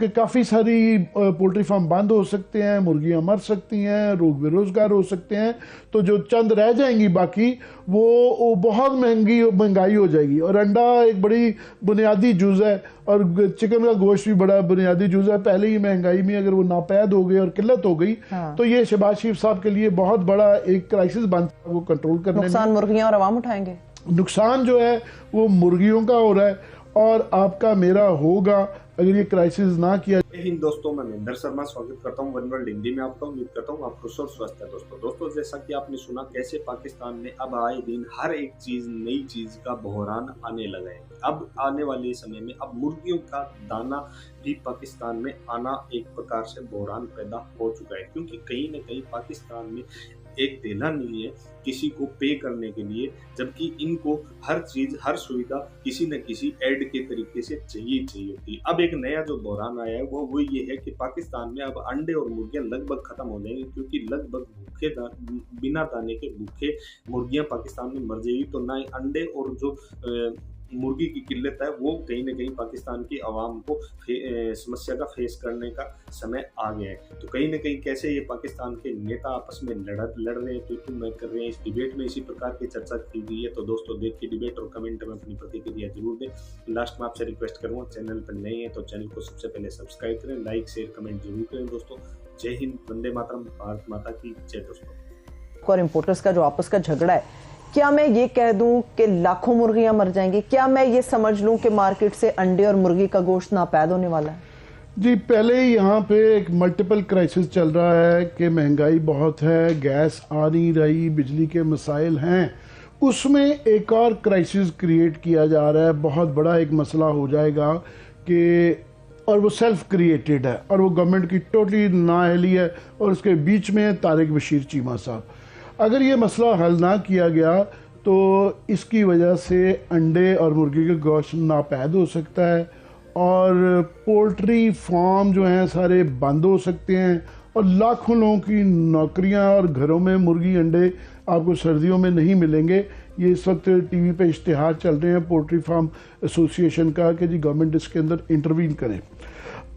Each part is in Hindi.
कि काफ़ी सारी पोल्ट्री फार्म बंद हो सकते हैं, मुर्गियां मर सकती हैं, लोग बेरोज़गार हो सकते हैं, तो जो चंद रह जाएंगी बाकी वो बहुत महंगाई हो जाएगी। और अंडा एक बड़ी बुनियादी जुज़ है और चिकन का गोश्त भी बड़ा बुनियादी जुज़ है। पहले ही महंगाई में अगर वो नापैद हो गई और किल्लत हो गई तो ये शहबाज शरीफ साहब के लिए बहुत बड़ा एक क्राइसिस बन वो कंट्रोल करने में। नुकसान मुर्गियां और आवाम उठाएंगे। नुकसान जो है वो मुर्गियों का हो रहा है और आपका मेरा होगा अगर ये क्राइसिस ना किया। हिंद दोस्तों, मैं महेंद्र शर्मा स्वागत करता हूं वन वर्ल्ड हिंदी में आपका। उम्मीद करता हूं आप खुश और स्वस्थ है। दोस्तों जैसा कि आपने सुना कैसे पाकिस्तान में अब आए दिन हर एक चीज नई चीज का बहरान आने लगा है। अब आने वाले समय में अब मुर्गियों का दाना भी पाकिस्तान में आना एक प्रकार से बहरान पैदा हो चुका है, क्योंकि कहीं न कहीं पाकिस्तान में एक देना नहीं है किसी को पे करने के लिए, जबकि इनको हर चीज हर सुविधा किसी न किसी एड के तरीके से चाहिए होती है। अब एक नया जो बहरान आया है वो ये है कि पाकिस्तान में अब अंडे और मुर्गियां लगभग खत्म हो जाएंगी, क्योंकि लगभग बिना दाने के भूखे मुर्गियां पाकिस्तान में मर जाएगी। तो ना ही अंडे और जो मुर्गी की किल्लत है वो कहीं न कहीं पाकिस्तान की आवाम को समस्या का फेस करने का समय आ गया है। तो कहीं न कहीं कैसे ये पाकिस्तान के नेता आपस में लड़ रहे हैं, तो मैं कर रहे हैं। इस डिबेट में इसी प्रकार की चर्चा की गई है। तो दोस्तों देखिए डिबेट और कमेंट में अपनी प्रतिक्रिया जरूर दें। लास्ट में आपसे रिक्वेस्ट करूँगा, चैनल पर नए हैं तो चैनल को सबसे पहले सब्सक्राइब करें, लाइक शेयर कमेंट जरूर करें। दोस्तों जय हिंद, वंदे मातरम, भारत माता की जय। दोस्तों और इम्पोर्टर्स का जो आपस का झगड़ा है, क्या मैं ये कह दूं कि लाखों मुर्गियां मर जाएंगी? क्या मैं ये समझ लूं कि मार्केट से अंडे और मुर्गी का गोश्त नापैद होने वाला है? जी, पहले ही यहाँ पे एक मल्टीपल क्राइसिस चल रहा है कि महंगाई बहुत है, गैस आ नहीं रही, बिजली के मसाइल हैं, उसमें एक और क्राइसिस क्रिएट किया जा रहा है। बहुत बड़ा एक मसला हो जाएगा कि और वो सेल्फ क्रिएटेड है और वो गवर्नमेंट की टोटली नाअहली है और उसके बीच में तारिक बशीर चीमा साहब। अगर ये मसला हल ना किया गया तो इसकी वजह से अंडे और मुर्गी का गोश्त नापैद हो सकता है और पोल्ट्री फार्म जो हैं सारे बंद हो सकते हैं और लाखों लोगों की नौकरियां और घरों में मुर्गी अंडे आपको सर्दियों में नहीं मिलेंगे। ये इस वक्त टीवी पे इश्तिहार चल रहे हैं पोल्ट्री फार्म एसोसिएशन का कि जी गवर्नमेंट इसके अंदर इंटरवीन करें।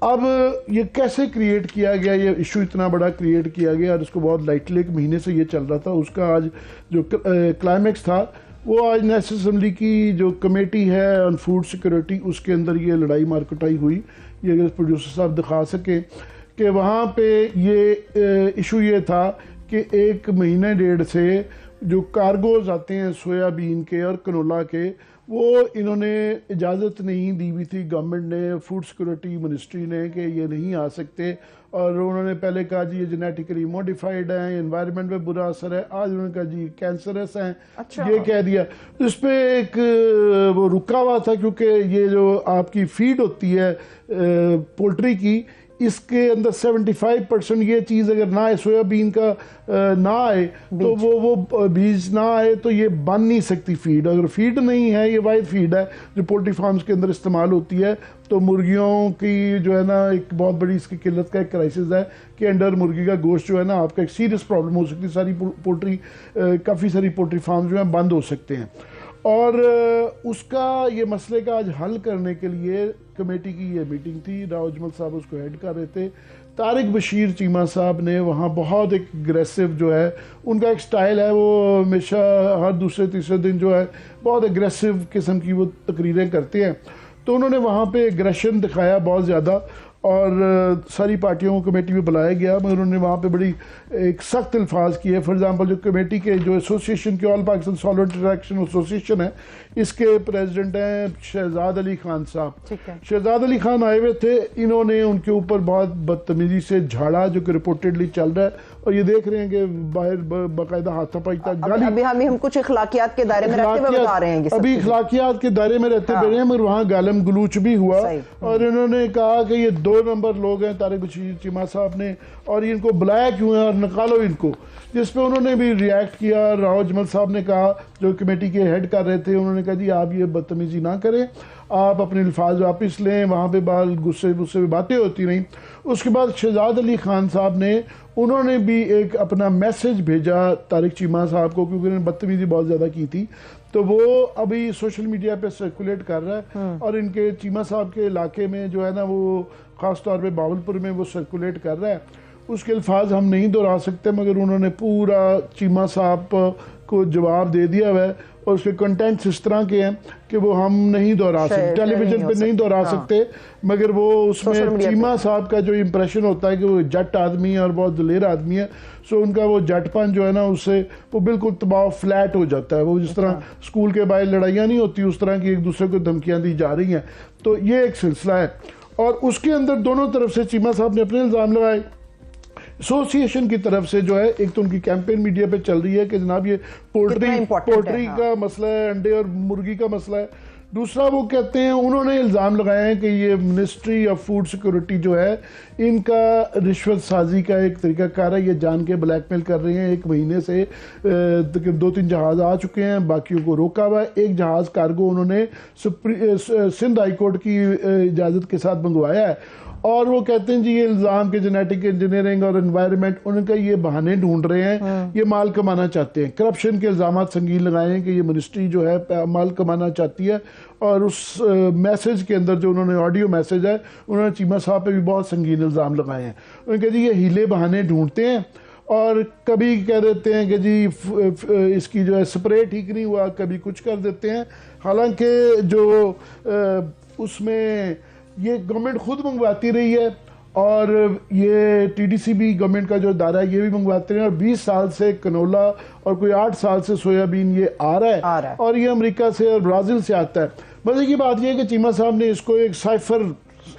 अब ये कैसे क्रिएट किया गया, ये इशू इतना बड़ा क्रिएट किया गया और इसको बहुत लाइटली एक महीने से ये चल रहा था। उसका आज जो क्लाइमेक्स था वो आज नेशनल असेंबली की जो कमेटी है ऑन फूड सिक्योरिटी उसके अंदर ये लड़ाई मारकुटाई हुई। ये अगर प्रोड्यूसर साहब दिखा सके कि वहाँ पे ये इशू ये था कि एक महीने डेढ़ से जो कार्गोज आते हैं सोयाबीन के और कनोला के, वो इन्होंने इजाज़त नहीं दी हुई थी गवर्नमेंट ने, फूड सिक्योरिटी मिनिस्ट्री ने, कि ये नहीं आ सकते। और उन्होंने पहले कहा जी ये जेनेटिकली मॉडिफाइड हैं, एनवायरनमेंट पे बुरा असर है। आज उन्होंने कहा जी कैंसरस हैं। अच्छा। ये कह दिया। इस पर एक वो रुका हुआ था, क्योंकि ये जो आपकी फीड होती है पोल्ट्री की, इसके अंदर 75% ये चीज़ अगर ना आए, सोयाबीन का ना आए तो वो बीज ना आए तो ये बन नहीं सकती फीड। अगर फीड नहीं है, ये वाइड फीड है जो पोल्ट्री फार्म्स के अंदर इस्तेमाल होती है, तो मुर्गियों की जो है ना एक बहुत बड़ी इसकी किल्लत का एक क्राइसिस है कि अंडर मुर्गी का गोश्त जो है ना आपका एक सीरियस प्रॉब्लम हो सकती है। सारी पोल्ट्री काफ़ी सारी पोल्ट्री फार्म जो है बंद हो सकते हैं। और उसका ये मसले का आज हल करने के लिए कमेटी की ये मीटिंग थी। राव अजमल साहब उसको हेड कर रहे थे। तारिक बशीर चीमा साहब ने वहाँ बहुत एक अग्रेसिव जो है उनका एक स्टाइल है, वो हमेशा हर दूसरे तीसरे दिन जो है बहुत अग्रेसिव किस्म की वो तकरीरें करते हैं। तो उन्होंने वहाँ पे एग्रेशन दिखाया बहुत ज़्यादा और सारी पार्टियों को कमेटी में बुलाया गया, मगर उन्होंने वहाँ पे बड़ी एक सख्त अल्फाज किए। फॉर एग्जांपल जो कमेटी के जो एसोसिएशन के all Pakistan solid interaction association है, इसके प्रेसिडेंट हैं शहजाद अली खान साहब। शहजाद अली खान आए हुए थे, इन्होंने उनके ऊपर बहुत बदतमीजी से झाड़ा जो कि रिपोर्टेडली चल रहा है और ये देख रहे हैं कि बाहर बाकायदा हाथापाई तक गाली। अभी हम कुछ इखलाकियात के दायरे में रहते हुए बता रहे हैं, अभी इखलाकियात के दायरे में रहते हुए हैं, मगर वहाँ गालम गलूच भी हुआ और इन्होंने कहा कि ये 2 नंबर लोग हैं तारिक बशीर चीमा साहब ने, और इनको बुलाया क्यों है और निकालो इनको। जिस पे उन्होंने भी रिएक्ट किया। राव अजमल साहब ने कहा, जो कमेटी के हेड कर रहे थे, उन्होंने कहा जी आप ये बदतमीजी ना करें, आप अपने अल्फाज वापस लें। वहाँ पे बाल गुस्से में बातें होती रहीं। उसके बाद शहजाद अली खान साहब ने उन्होंने भी एक अपना मैसेज भेजा तारिक चीमा साहब को, क्योंकि उन्होंने बदतमीजी बहुत ज़्यादा की थी, तो वो अभी सोशल मीडिया पे सर्कुलेट कर रहा है और इनके चीमा साहब के इलाके में जो है ना वो ख़ास तौर पे बावलपुर में वो सर्कुलेट कर रहा है। उसके अल्फाज हम नहीं दोहरा सकते, मगर उन्होंने पूरा चीमा साहब को जवाब दे दिया हुआ है और उसके कंटेंट्स इस तरह के हैं कि वो हम नहीं दोहरा सकते, टेलीविजन पे नहीं दोहरा सकते। मगर वो उसमें चीमा साहब का जो इम्प्रेशन होता है कि वो जट आदमी है और बहुत दलेर आदमी है, सो उनका वो जटपन जो है ना उससे वो बिल्कुल तबाह फ्लैट हो जाता है। वो जिस तरह स्कूल के बाहर लड़ाइयाँ नहीं होती उस तरह की एक दूसरे को धमकियाँ दी जा रही हैं। तो ये एक सिलसिला है और उसके अंदर दोनों तरफ से चीमा साहब ने अपने इल्ज़ाम लगाए। एसोसिएशन की तरफ से जो है एक तो उनकी कैंपेन मीडिया पे चल रही है कि जनाब ये पोल्ट्री का मसला है, अंडे और मुर्गी का मसला है। दूसरा वो कहते हैं, उन्होंने इल्ज़ाम लगाया है कि ये मिनिस्ट्री ऑफ फूड सिक्योरिटी जो है इनका रिश्वत साजी का एक तरीकाकार है, ये जान के ब्लैकमेल कर रहे हैं। 1 महीने से 2-3 जहाज़ आ चुके हैं, बाकियों को रोका हुआ है। एक जहाज़ कार्गो उन्होंने सिंध हाई कोर्ट की इजाज़त के साथ मंगवाया है और वो कहते हैं जी ये इल्ज़ाम के जेनेटिक इंजीनियरिंग और एनवायरनमेंट उनका ये बहाने ढूंढ रहे हैं, ये माल कमाना चाहते हैं। करप्शन के इल्ज़ाम संगीन लगाए हैं कि ये मिनिस्ट्री जो है माल कमाना चाहती है और उस मैसेज के अंदर जो उन्होंने ऑडियो मैसेज है उन्होंने चीमा साहब पे भी बहुत संगीन इल्ज़ाम लगाए हैं। उन्होंने कहा जी ये हीले बहाने ढूंढते हैं और कभी कह देते हैं कि जी इसकी जो है स्प्रे ठीक नहीं हुआ, कभी कुछ कर देते हैं। हालांकि जो उसमें ये गवर्नमेंट खुद मंगवाती रही है और ये टीडीसी भी गवर्नमेंट का जो दायरा है ये भी मंगवाते हैं और 20 साल से कनोला और कोई 8 साल से सोयाबीन ये आ रहा है और ये अमेरिका से और ब्राज़ील से आता है। मजे की बात ये है कि चीमा साहब ने इसको एक साइफर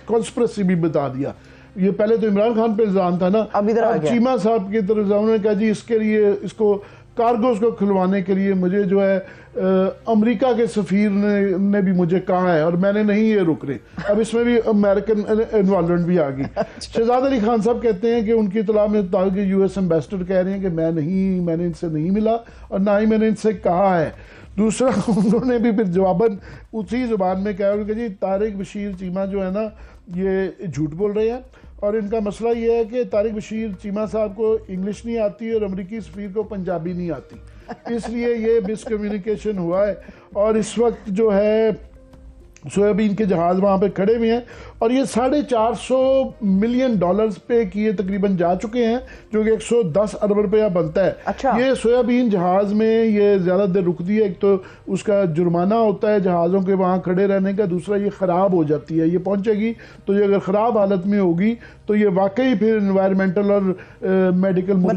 कॉन्स्पिरेसी भी बता दिया। ये पहले तो इमरान खान पे इल्ज़ाम था ना, अब चीमा साहब की तरफ उन्होंने कहा जी इसके लिए इसको कार्गोस को खुलवाने के लिए मुझे जो है अमेरिका के सफ़ीर ने भी मुझे कहा है और मैंने नहीं ये रुक रहे। अब इसमें भी अमेरिकन इन्वॉल्वमेंट भी आ गई। शहजाद अली खान साहब कहते हैं कि उनकी इत्तला में ताकि यूएस एम्बेसडर कह रहे हैं कि मैंने इनसे नहीं मिला और ना ही मैंने इनसे कहा है। दूसरा उन्होंने भी फिर जवाबन उसी ज़ुबान में कहा कि जी तारिक बशीर चीमा जो है ना ये झूठ बोल रहे हैं और इनका मसला ये है कि तारिक बशीर चीमा साहब को इंग्लिश नहीं आती और अमेरिकी सफ़ीर को पंजाबी नहीं आती, इसलिए ये मिसकम्युनिकेशन हुआ है। और इस वक्त जो है सोयाबीन के जहाज़ वहाँ पे खड़े हुए हैं और ये $450 मिलियन पे किए तकरीबन जा चुके हैं, जो कि 110 अरब रुपया बनता है। अच्छा। ये सोयाबीन जहाज़ में ये ज़्यादा देर रुकती है, एक तो उसका जुर्माना होता है जहाज़ों के वहाँ खड़े रहने का, दूसरा ये ख़राब हो जाती है। ये पहुँचेगी तो ये अगर ख़राब हालत में होगी तो ये वाकई फिर इन्वायरमेंटल और मेडिकल वो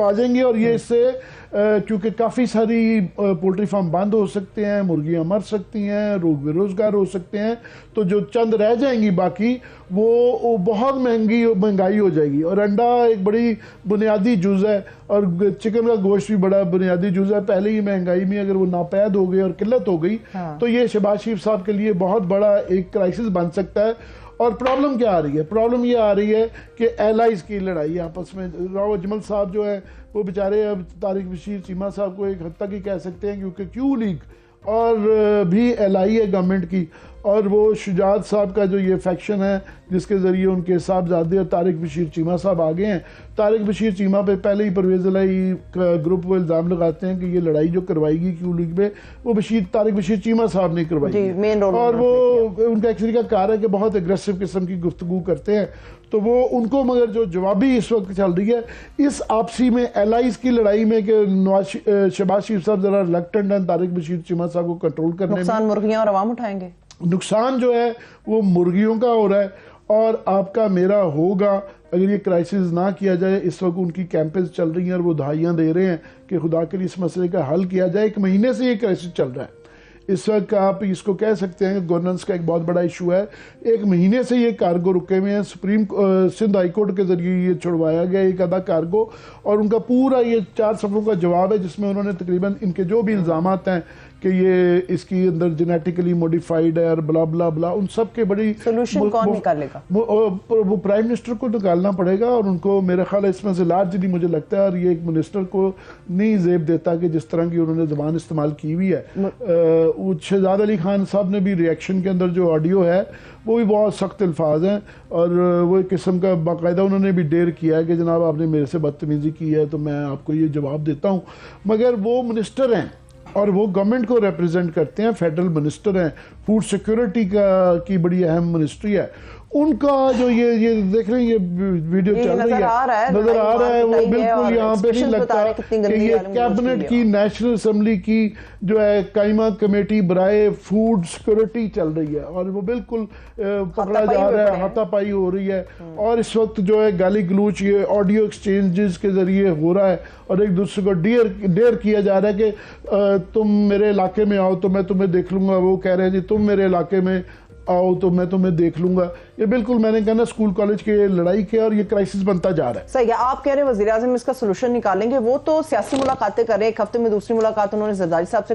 आ जाएंगे और ये इससे क्योंकि काफ़ी सारी पोल्ट्री फार्म बंद हो सकते हैं, मुर्गियाँ मर सकती हैं, लोग बेरोज़गार हो सकते हैं, तो जो चंद रह जाएंगी बाकी वो बहुत महंगाई हो जाएगी। और अंडा एक बड़ी बुनियादी जुज़ है और चिकन का गोश्त भी बड़ा बुनियादी जुज़ है। पहले ही महंगाई में अगर वो नापैद हो गई और किल्लत हो गई तो ये शहबाज शरीफ साहब के लिए बहुत बड़ा एक क्राइसिस बन सकता है। और प्रॉब्लम क्या आ रही है? प्रॉब्लम ये आ रही है कि एलाइज की लड़ाई आपस में। राव अजमल साहब जो है वो बेचारे अब तारिक बशीर चीमा साहब को एक हद तक ही कह सकते हैं क्योंकि क्यू लीग और भी एलआई है गवर्नमेंट की, और वो शुजात साहब का जो ये फैक्शन है जिसके ज़रिए उनके साहबजादे और तारिक बशीर चीमा साहब आगे हैं। तारिक बशीर चीमा पे पहले ही परवेज़ इलाही का ग्रुप वो इल्ज़ाम लगाते हैं कि ये लड़ाई जो करवाएगी क्यू लीग में वो तारिक बशीर चीमा साहब ने करवाई और वो उनका एक तरीका कार है कि बहुत एग्रेसिव किस्म की गुफ्तगू करते हैं। तो वो उनको मगर जो जवाबी इस वक्त चल रही है इस आपसी में एलाइज की लड़ाई में कि शहबाज शरीफ साहब ज़रा रिलक्टेंट हैं तारिक बशीर चीमा साहब को कंट्रोल करने में। मुर्गियां और अवाम उठाएंगे नुकसान जो है वो मुर्गियों का हो रहा है और आपका मेरा होगा अगर ये क्राइसिस ना किया जाए। इस वक्त उनकी कैंपेन्स चल रही हैं और वो दहाइयाँ दे रहे हैं कि खुदा के लिए इस मसले का हल किया जाए। 1 महीने से ये क्राइसिस चल रहा है। इस वक्त आप इसको कह सकते हैं कि गवर्नेंस का एक बहुत बड़ा इशू है। 1 महीने से ये कार्गो रुके हुए हैं। सिंध हाई कोर्ट के ज़रिए ये छुड़वाया गया एक आधा कार्गो और उनका पूरा ये 4 सफ़ों का जवाब है जिसमें उन्होंने तकरीबन इनके जो भी इल्ज़ामात हैं कि ये इसकी अंदर जेनेटिकली मॉडिफाइड है और ब्ला ब्ला ब्ला, उन सब के बड़ी सोल्यूशन कौन निकालेगा? वो प्राइम मिनिस्टर को निकालना पड़ेगा, और उनको मेरा ख्याल है इसमें से लार्जली मुझे लगता है, और ये एक मिनिस्टर को नहीं जेब देता कि जिस तरह की उन्होंने ज़बान इस्तेमाल की हुई है। शहजाद अली खान साहब ने भी रिएक्शन के अंदर जो ऑडियो है वो भी बहुत सख्त अल्फाज हैं, और वो एक किस्म का बाकायदा उन्होंने भी डेयर किया है कि जनाब आपने मेरे से बदतमीज़ी की है तो मैं आपको ये जवाब देता हूँ। मगर वो मिनिस्टर हैं और वो गवर्नमेंट को रिप्रेजेंट करते हैं, फेडरल मिनिस्टर हैं, फूड सिक्योरिटी की बड़ी अहम मिनिस्ट्री है उनका। जो ये देख रहे हैं ये वीडियो चल रही है, नजर आ रहा है वो बिल्कुल यहाँ पे नहीं लगता कि ये कैबिनेट की नेशनल असेंबली की जो है कायमा कमेटी बराए फूड सिक्योरिटी चल रही है, और वो बिल्कुल पकड़ा जा रहा है, हाथापाई हो रही है, और इस वक्त जो है गाली गलूच ये ऑडियो एक्सचेंजेस के जरिए हो रहा है, और एक दूसरे को डेयर किया जा रहा है कि तुम मेरे इलाके में आओ तो मैं तुम्हें देख लूंगा। वो कह रहे हैं जी तुम मेरे इलाके में आओ तो मैं तुम्हें देख लूंगा। ये बिल्कुल मैंने कहा ना स्कूल कॉलेज के लड़ाई के, और ये क्राइसिस बनता जा रहा है। सही है, आप कह रहे हैं वज़ीर-ए-आज़म इसका सोल्यूशन निकालेंगे, वो तो सियासी मुलाकातें कर रहे हैं, एक हफ्ते में दूसरी मुलाकात उन्होंने जरदारी साहब से